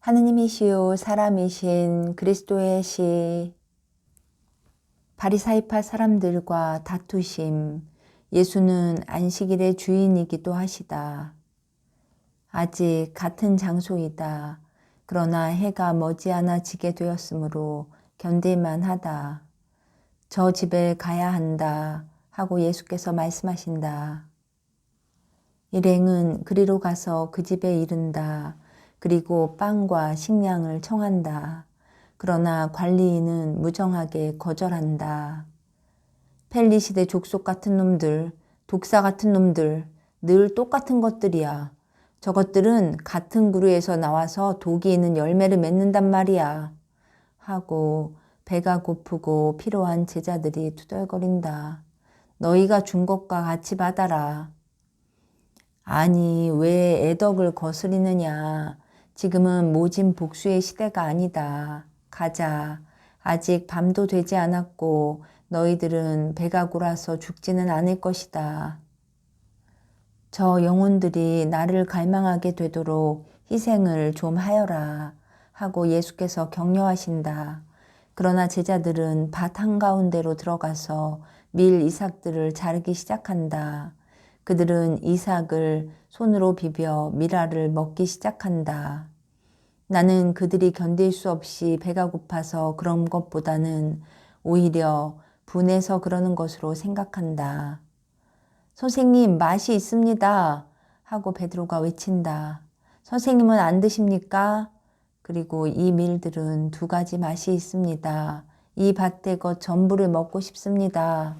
하느님이시요 사람이신 그리스도의 시. 바리사이파 사람들과 다투심. 예수는 안식일의 주인이기도 하시다. 아직 같은 장소이다. 그러나 해가 머지않아 지게 되었으므로 견딜만 하다. 저 집에 가야 한다 하고 예수께서 말씀하신다. 일행은 그리로 가서 그 집에 이른다. 그리고 빵과 식량을 청한다. 그러나 관리인은 무정하게 거절한다. 펠리시대 족속 같은 놈들, 독사 같은 놈들, 늘 똑같은 것들이야. 저것들은 같은 그루에서 나와서 독이 있는 열매를 맺는단 말이야. 하고 배가 고프고 피로한 제자들이 투덜거린다. 너희가 준 것과 같이 받아라. 아니, 왜 애덕을 거스리느냐. 지금은 모진 복수의 시대가 아니다. 가자. 아직 밤도 되지 않았고 너희들은 배가 고라서 죽지는 않을 것이다. 저 영혼들이 나를 갈망하게 되도록 희생을 좀 하여라 하고 예수께서 격려하신다. 그러나 제자들은 밭 한가운데로 들어가서 밀 이삭들을 자르기 시작한다. 그들은 이삭을 손으로 비벼 밀알을 먹기 시작한다. 나는 그들이 견딜 수 없이 배가 고파서 그런 것보다는 오히려 분해서 그러는 것으로 생각한다. 선생님, 맛이 있습니다 하고 베드로가 외친다. 선생님은 안 드십니까? 그리고 이 밀들은 두 가지 맛이 있습니다. 이 밭의 것 전부를 먹고 싶습니다.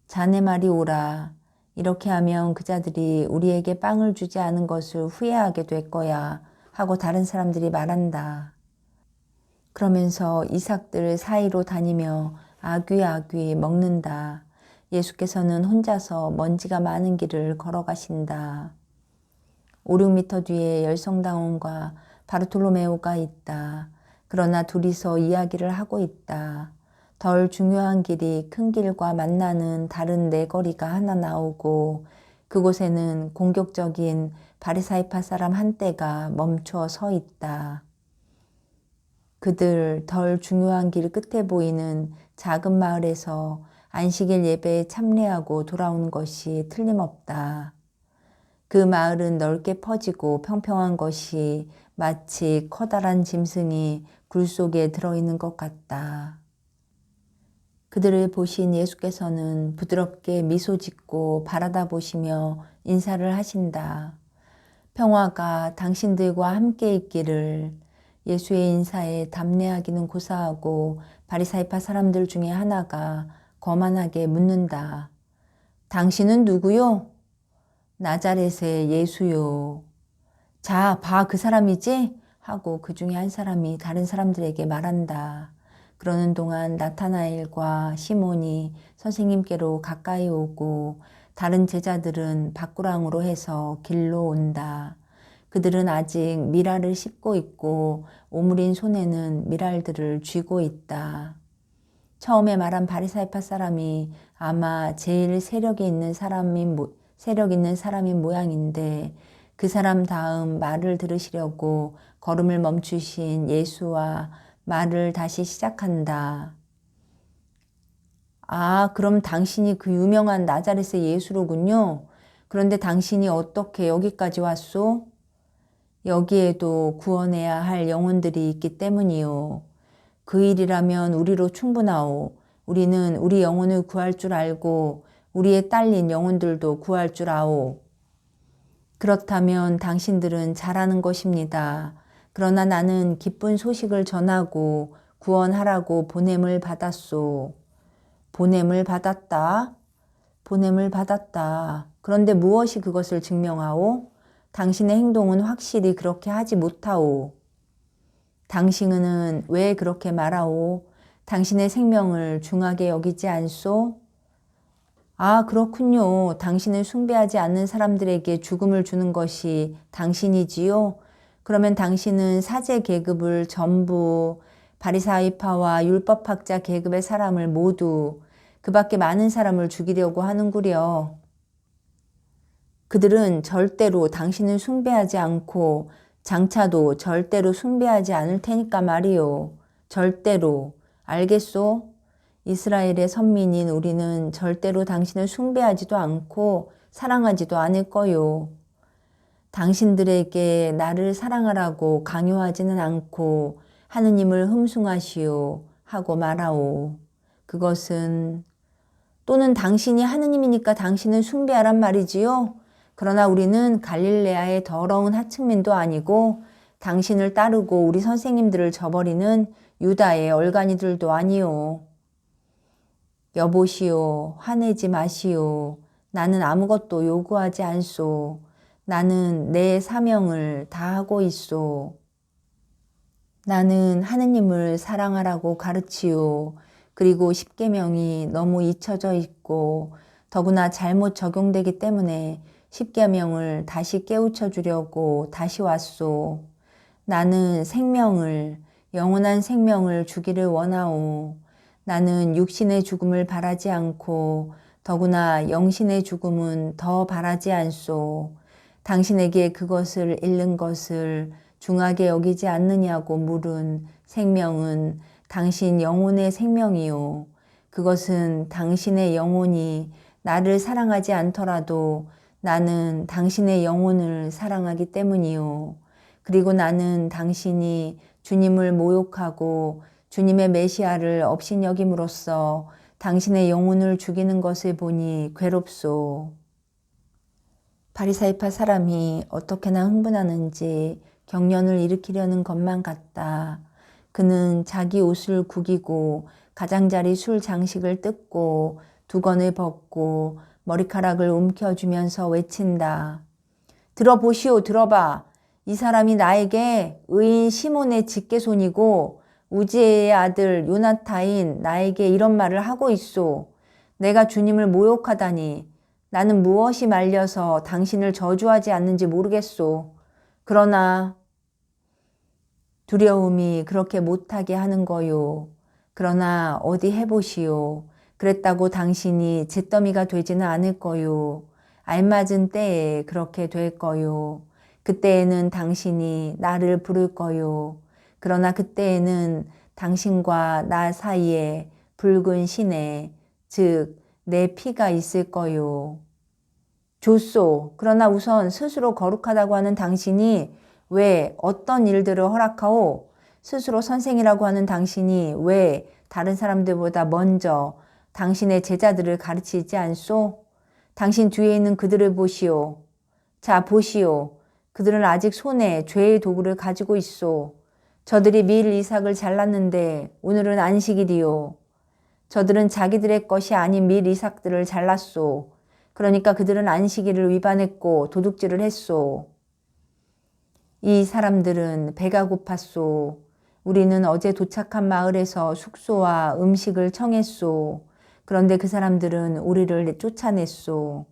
자네 말이 옳아. 이렇게 하면 그자들이 우리에게 빵을 주지 않은 것을 후회하게 될 거야 하고 다른 사람들이 말한다. 그러면서 이삭들 사이로 다니며 아귀아귀 먹는다. 예수께서는 혼자서 먼지가 많은 길을 걸어가신다. 5, 6미터 뒤에 열성당원과 바르톨로메오가 있다. 그러나 둘이서 이야기를 하고 있다. 덜 중요한 길이 큰 길과 만나는 다른 내거리가 하나 나오고 그곳에는 공격적인 바리사이파 사람 한떼가 멈춰 서 있다. 그들 덜 중요한 길 끝에 보이는 작은 마을에서 안식일 예배에 참례하고 돌아오는 것이 틀림없다. 그 마을은 넓게 퍼지고 평평한 것이 마치 커다란 짐승이 굴 속에 들어있는 것 같다. 그들을 보신 예수께서는 부드럽게 미소 짓고 바라다 보시며 인사를 하신다. 평화가 당신들과 함께 있기를. 예수의 인사에 답례하기는 고사하고 바리사이파 사람들 중에 하나가 거만하게 묻는다. 당신은 누구요? 나자렛의 예수요. 자, 봐, 그 사람이지? 하고 그 중에 한 사람이 다른 사람들에게 말한다. 그러는 동안 나타나엘과 시몬이 선생님께로 가까이 오고 다른 제자들은 밖구랑으로 해서 길로 온다. 그들은 아직 밀알을 씹고 있고 오므린 손에는 밀알들을 쥐고 있다. 처음에 말한 바리사이파 사람이 아마 제일 세력 있는 사람인 모양인데 그 사람 다음 말을 들으시려고 걸음을 멈추신 예수와 말을 다시 시작한다. 아, 그럼 당신이 그 유명한 나자렛의 예수로군요. 그런데 당신이 어떻게 여기까지 왔소? 여기에도 구원해야 할 영혼들이 있기 때문이요. 그 일이라면 우리로 충분하오. 우리는 우리 영혼을 구할 줄 알고 우리의 딸린 영혼들도 구할 줄 아오. 그렇다면 당신들은 잘하는 것입니다. 그러나 나는 기쁜 소식을 전하고 구원하라고 보냄을 받았소. 보냄을 받았다. 보냄을 받았다. 그런데 무엇이 그것을 증명하오? 당신의 행동은 확실히 그렇게 하지 못하오. 당신은 왜 그렇게 말하오? 당신의 생명을 중하게 여기지 않소? 아, 그렇군요. 당신은 숭배하지 않는 사람들에게 죽음을 주는 것이 당신이지요? 그러면 당신은 사제 계급을 전부 바리사이파와 율법학자 계급의 사람을 모두 그 밖에 많은 사람을 죽이려고 하는구려. 그들은 절대로 당신을 숭배하지 않고 장차도 절대로 숭배하지 않을 테니까 말이요. 절대로. 알겠소? 이스라엘의 선민인 우리는 절대로 당신을 숭배하지도 않고 사랑하지도 않을 거요. 당신들에게 나를 사랑하라고 강요하지는 않고 하느님을 흠숭하시오 하고 말하오. 그것은 또는 당신이 하느님이니까 당신은 숭배하란 말이지요. 그러나 우리는 갈릴레아의 더러운 하층민도 아니고 당신을 따르고 우리 선생님들을 저버리는 유다의 얼간이들도 아니요. 여보시오, 화내지 마시오. 나는 아무것도 요구하지 않소. 나는 내 사명을 다하고 있소. 나는 하느님을 사랑하라고 가르치오. 그리고 십계명이 너무 잊혀져 있고 더구나 잘못 적용되기 때문에 십계명을 다시 깨우쳐 주려고 다시 왔소. 나는 생명을, 영원한 생명을 주기를 원하오. 나는 육신의 죽음을 바라지 않고 더구나 영신의 죽음은 더 바라지 않소. 당신에게 그것을 잃는 것을 중하게 여기지 않느냐고 물은 생명은 당신 영혼의 생명이요. 그것은 당신의 영혼이 나를 사랑하지 않더라도 나는 당신의 영혼을 사랑하기 때문이요. 그리고 나는 당신이 주님을 모욕하고 주님의 메시아를 업신여김으로써 당신의 영혼을 죽이는 것을 보니 괴롭소. 바리사이파 사람이 어떻게나 흥분하는지 경련을 일으키려는 것만 같다. 그는 자기 옷을 구기고 가장자리 술 장식을 뜯고 두건을 벗고 머리카락을 움켜쥐면서 외친다. 들어보시오, 들어봐. 이 사람이 나에게 의인 시몬의 직계손이고 우지의 아들 요나타인 나에게 이런 말을 하고 있소. 내가 주님을 모욕하다니 나는 무엇이 말려서 당신을 저주하지 않는지 모르겠소. 그러나 두려움이 그렇게 못하게 하는 거요. 그러나 어디 해보시오. 그랬다고 당신이 잿더미가 되지는 않을 거요. 알맞은 때에 그렇게 될 거요. 그때에는 당신이 나를 부를 거요. 그러나 그때에는 당신과 나 사이에 붉은 시내, 즉 내 피가 있을 거요. 좋소. 그러나 우선 스스로 거룩하다고 하는 당신이 왜 어떤 일들을 허락하오? 스스로 선생이라고 하는 당신이 왜 다른 사람들보다 먼저 당신의 제자들을 가르치지 않소? 당신 뒤에 있는 그들을 보시오. 자, 보시오. 그들은 아직 손에 죄의 도구를 가지고 있소. 저들이 밀 이삭을 잘랐는데 오늘은 안식일이요. 저들은 자기들의 것이 아닌 밀 이삭들을 잘랐소. 그러니까 그들은 안식일을 위반했고 도둑질을 했소. 이 사람들은 배가 고팠소. 우리는 어제 도착한 마을에서 숙소와 음식을 청했소. 그런데 그 사람들은 우리를 쫓아냈소.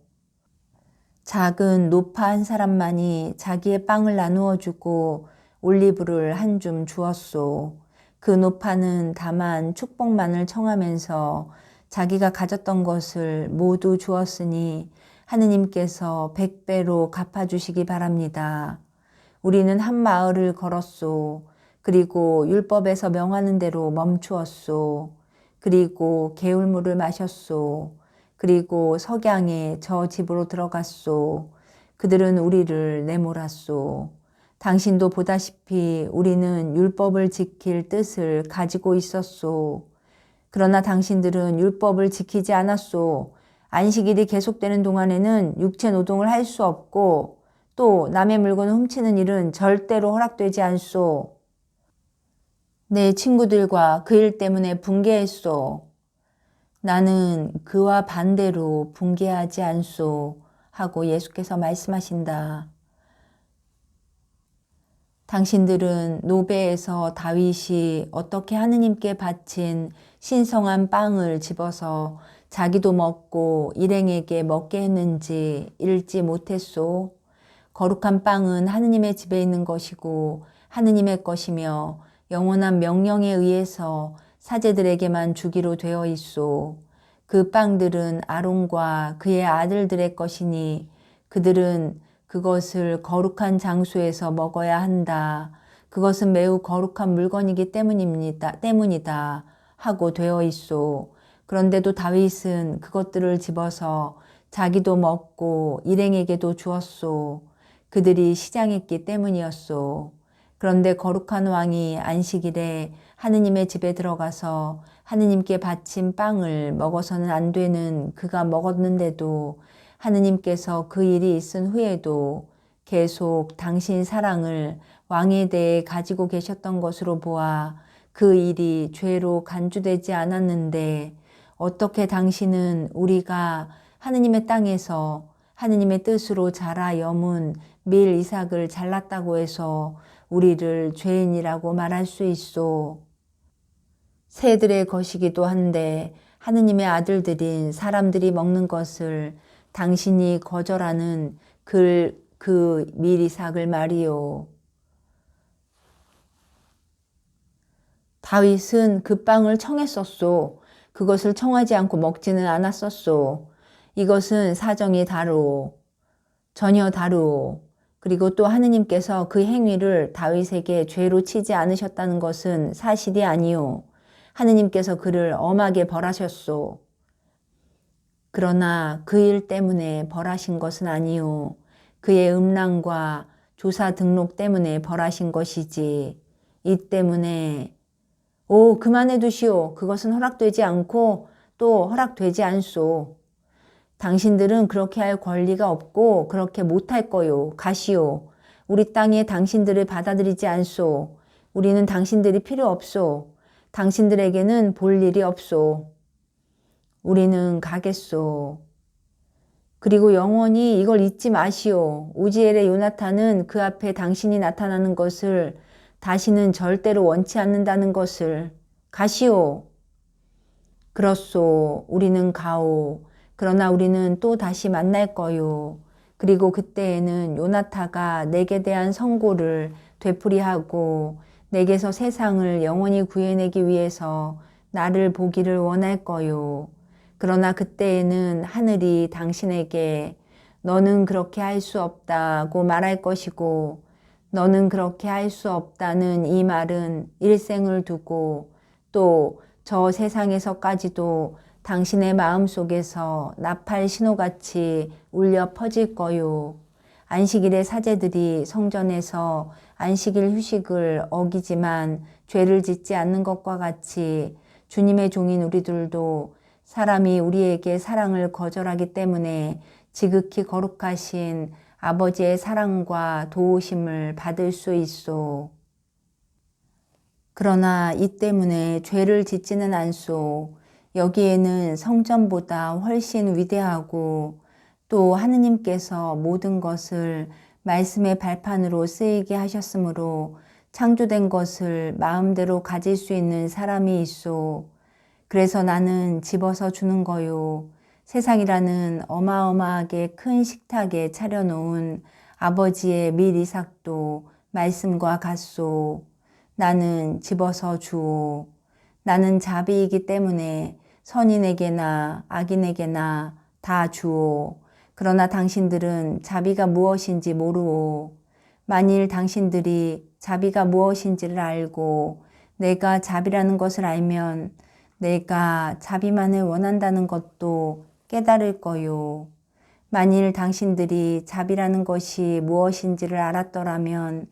작은 노파 한 사람만이 자기의 빵을 나누어 주고 올리브를 한 줌 주었소. 그 노파는 다만 축복만을 청하면서 자기가 가졌던 것을 모두 주었으니 하느님께서 100배로 갚아주시기 바랍니다. 우리는 한 마을을 걸었소. 그리고 율법에서 명하는 대로 멈추었소. 그리고 개울물을 마셨소. 그리고 석양에 저 집으로 들어갔소. 그들은 우리를 내몰았소. 당신도 보다시피 우리는 율법을 지킬 뜻을 가지고 있었소. 그러나 당신들은 율법을 지키지 않았소. 안식일이 계속되는 동안에는 육체 노동을 할 수 없고 또 남의 물건을 훔치는 일은 절대로 허락되지 않소. 내 친구들과 그 일 때문에 분개했소. 나는 그와 반대로 분개하지 않소 하고 예수께서 말씀하신다. 당신들은 노베에서 다윗이 어떻게 하느님께 바친 신성한 빵을 집어서 자기도 먹고 일행에게 먹게 했는지 읽지 못했소. 거룩한 빵은 하느님의 집에 있는 것이고 하느님의 것이며 영원한 명령에 의해서 사제들에게만 주기로 되어 있소. 그 빵들은 아론과 그의 아들들의 것이니 그들은 그것을 거룩한 장소에서 먹어야 한다. 그것은 매우 거룩한 물건이기 때문이다 하고 되어 있소. 그런데도 다윗은 그것들을 집어서 자기도 먹고 일행에게도 주었소. 그들이 시장했기 때문이었소. 그런데 거룩한 왕이 안식일에 하느님의 집에 들어가서 하느님께 바친 빵을 먹어서는 안 되는 그가 먹었는데도 하느님께서 그 일이 있은 후에도 계속 당신 사랑을 왕에 대해 가지고 계셨던 것으로 보아 그 일이 죄로 간주되지 않았는데 어떻게 당신은 우리가 하느님의 땅에서 하느님의 뜻으로 자라 여문 밀 이삭을 잘랐다고 해서 우리를 죄인이라고 말할 수 있소. 새들의 것이기도 한데 하느님의 아들들인 사람들이 먹는 것을 당신이 거절하는 그 밀 이삭을 말이요. 다윗은 그 빵을 청했었소. 그것을 청하지 않고 먹지는 않았었소. 이것은 사정이 다르오. 전혀 다르오. 그리고 또 하느님께서 그 행위를 다윗에게 죄로 치지 않으셨다는 것은 사실이 아니오. 하느님께서 그를 엄하게 벌하셨소. 그러나 그 일 때문에 벌하신 것은 아니오. 그의 음란과 조사 등록 때문에 벌하신 것이지. 이 때문에 그만해 두시오. 그것은 허락되지 않고 또 허락되지 않소. 당신들은 그렇게 할 권리가 없고 그렇게 못할 거요. 가시오. 우리 땅에 당신들을 받아들이지 않소. 우리는 당신들이 필요 없소. 당신들에게는 볼 일이 없소. 우리는 가겠소. 그리고 영원히 이걸 잊지 마시오. 우지엘의 요나탄은 그 앞에 당신이 나타나는 것을 다시는 절대로 원치 않는다는 것을. 가시오. 그렇소. 우리는 가오. 그러나 우리는 또 다시 만날 거요. 그리고 그때에는 요나타가 내게 대한 선고를 되풀이하고 내게서 세상을 영원히 구해내기 위해서 나를 보기를 원할 거요. 그러나 그때에는 하늘이 당신에게 너는 그렇게 할 수 없다고 말할 것이고 너는 그렇게 할 수 없다는 이 말은 일생을 두고 또 저 세상에서까지도 당신의 마음속에서 나팔 신호같이 울려 퍼질 거요. 안식일의 사제들이 성전에서 안식일 휴식을 어기지만 죄를 짓지 않는 것과 같이 주님의 종인 우리들도 사람이 우리에게 사랑을 거절하기 때문에 지극히 거룩하신 아버지의 사랑과 도우심을 받을 수 있소. 그러나 이 때문에 죄를 짓지는 않소. 여기에는 성전보다 훨씬 위대하고 또 하느님께서 모든 것을 말씀의 발판으로 쓰이게 하셨으므로 창조된 것을 마음대로 가질 수 있는 사람이 있소. 그래서 나는 집어서 주는 거요. 세상이라는 어마어마하게 큰 식탁에 차려놓은 아버지의 밀 이삭도 말씀과 같소. 나는 집어서 주오. 나는 자비이기 때문에 선인에게나 악인에게나 다 주오. 그러나 당신들은 자비가 무엇인지 모르오. 만일 당신들이 자비가 무엇인지를 알고 내가 자비라는 것을 알면 내가 자비만을 원한다는 것도 깨달을 거요. 만일 당신들이 자비라는 것이 무엇인지를 알았더라면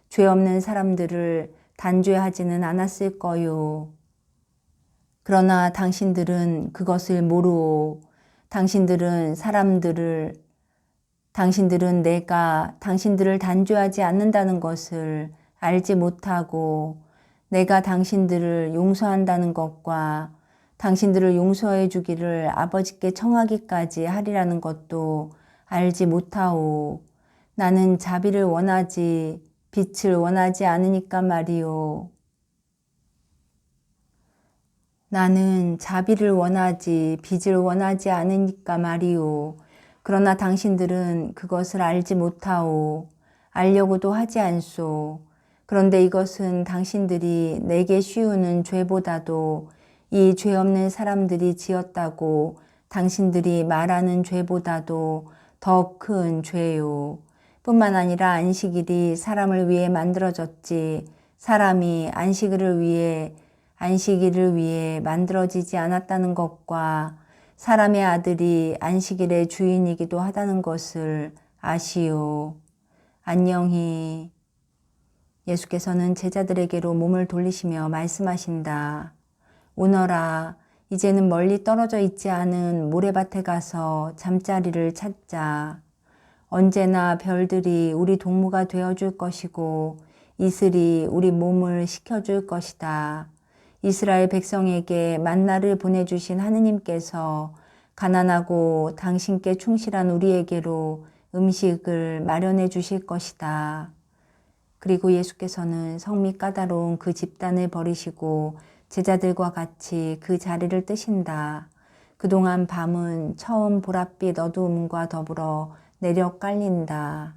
죄 없는 사람들을 단죄하지는 않았을 거요. 그러나 당신들은 그것을 모르오. 당신들은 내가 당신들을 단죄하지 않는다는 것을 알지 못하고 내가 당신들을 용서한다는 것과 당신들을 용서해 주기를 아버지께 청하기까지 하리라는 것도 알지 못하오. 나는 자비를 원하지 빛을 원하지 않으니까 말이오. 나는 자비를 원하지 빛을 원하지 않으니까 말이오. 그러나 당신들은 그것을 알지 못하오. 알려고도 하지 않소. 그런데 이것은 당신들이 내게 씌우는 죄보다도 이 죄 없는 사람들이 지었다고 당신들이 말하는 죄보다도 더 큰 죄요. 뿐만 아니라 안식일이 사람을 위해 만들어졌지 사람이 안식일을 위해 만들어지지 않았다는 것과 사람의 아들이 안식일의 주인이기도 하다는 것을 아시오. 안녕히. 예수께서는 제자들에게로 몸을 돌리시며 말씀하신다. 오너라, 이제는 멀리 떨어져 있지 않은 모래밭에 가서 잠자리를 찾자. 언제나 별들이 우리 동무가 되어줄 것이고 이슬이 우리 몸을 식혀줄 것이다. 이스라엘 백성에게 만나를 보내주신 하느님께서 가난하고 당신께 충실한 우리에게로 음식을 마련해 주실 것이다. 그리고 예수께서는 성미 까다로운 그 집단을 버리시고 제자들과 같이 그 자리를 뜨신다. 그동안 밤은 처음 보랏빛 어두움과 더불어 내려 깔린다.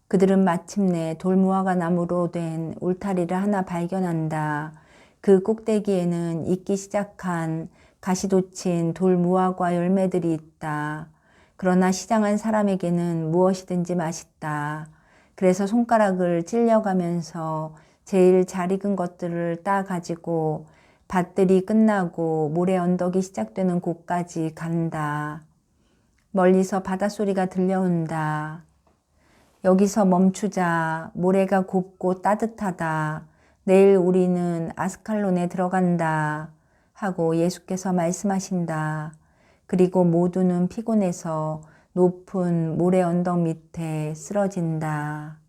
그들은 마침내 돌무화과 나무로 된 울타리를 하나 발견한다. 그 꼭대기에는 익기 시작한 가시 돋친 돌무화과 열매들이 있다. 그러나 시장한 사람에게는 무엇이든지 맛있다. 그래서 손가락을 찔려가면서 제일 잘 익은 것들을 따 가지고 밭들이 끝나고 모래 언덕이 시작되는 곳까지 간다. 멀리서 바닷소리가 들려온다. 여기서 멈추자. 모래가 곱고 따뜻하다. 내일 우리는 아스칼론에 들어간다. 하고 예수께서 말씀하신다. 그리고 모두는 피곤해서 높은 모래 언덕 밑에 쓰러진다.